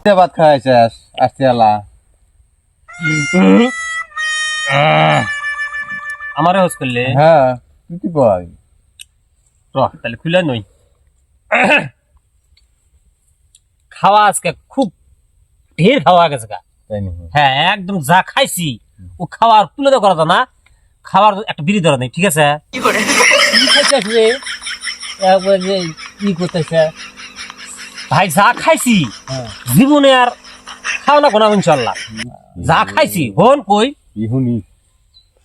কিসে ভাত খাওয়াইছিস আস্তে আলা আমারে হোস করলে হ্যাঁ তুই কি কই রহ তাহলে খুলে নই খাওয়া আজকে খুব ঢের খাওয়া গেছে গা তাই নাকি হ্যাঁ একদম যা খাইছি ও খাওয়ার তুলে দেওয়া করা না খাওয়ার একটা বিড়ি ধরা নেই ঠিক আছে কি খাইছিস রে একবার যে কি করতেছে ভাই যা খাইছি জীবনে আর খাওয়া না কোনো ইনশাল্লাহ যা খাইছি হন কই ইহুনি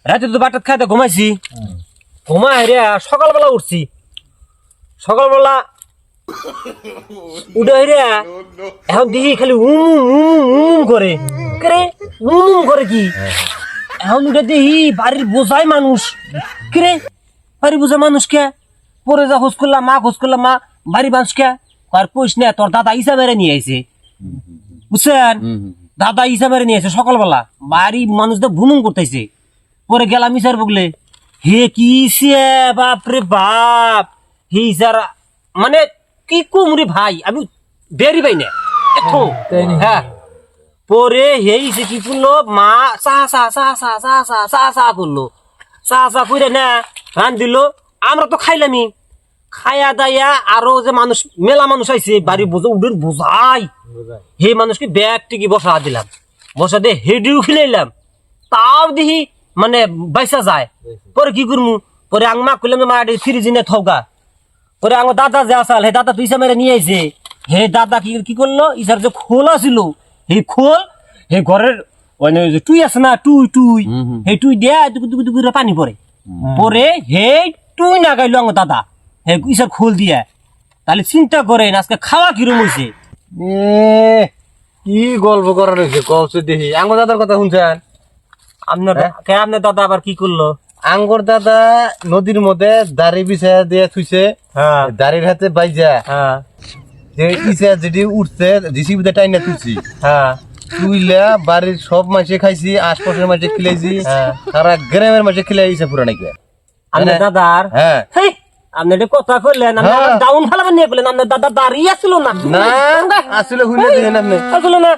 রাতে তো বাটাত খাইতে ঘুমাইছি ঘুমাই রে সকালবেলা উঠছি সকালবেলা উঠে রে এখন দেখি খালি করে কে করে কি এখন উঠে দেখি বাড়ির বোঝাই মানুষ কে বাড়ির বোঝা মানুষ কে পরে যা খোঁজ করলাম মা বাড়ির মানুষ কে আর কইস না তোর দাদা ইসা মেরে নিয়ে আইছে বুঝছেন দাদা ইসা মেরে নিয়ে আইছে সকালবেলা বাড়ি মানুষ তো ভুমুম করতেছে পরে গেলাম ইসার বগলে হে কি বাপ রে বাপ হে ইসার মানে কি কুমরি ভাই আমি বেরি পাই না হ্যাঁ পরে হেইছে কি করলো মা চা করলো চা করে না রান দিল আমরা তো খাইলামই খায়া দায়া আরো যে মানুষ মেলা মানুষ আইছে বাড়ি উঠেন বোঝাই হে মানুষকে ব্যাগ টিকি বসা দিলাম বসা দিয়ে হেডিও খিলাইলাম তাও দেখি মানে বাইসা যায় পরে কি করমু পরে আং মা কইলাম মা ফ্রিজ নে থৌকা পরে আমার দাদা যে আসাল হে দাদা তুই মেরে নিয়ে আইছে হে দাদা কি করলো ইসার যে খোল আছিল হে খোল হে ঘরের মানে টুই আছে না টুই হে টুই দেয়া দুকু পানি পরে পরে হে টুই না গাইলো আমার দাদা হে ইসার খোল দিয়া তাহলে চিন্তা করেন আজকে খাওয়া কিরম হয়েছে কি গল্প করা রয়েছে কবছে দেখি আঙ্গুর দাদার কথা শুনছেন আপনার দাদা আবার কি করলো আঙ্গুর দাদা নদীর মধ্যে দাড়ি বিছায়া দিয়ে থুইছে দাড়ির হাতে বাইজা যে ইসা যেটি উঠছে জিসিবিতে টাইনা তুলছি তুইলা বাড়ির সব মাসে খাইছি আশপাশের মাসে খিলাইছি সারা গ্রামের মাসে খিলাই ইসা পুরা নাকি আপনার দাদার হ্যাঁ আপনি এটা কথা কইলেন ডাউন ফেলাবেন নিয়ে বললেন আপনার দাদা দাঁড়িয়ে আসছিল না আসলে হুইলে দিলেন আপনি আসলো না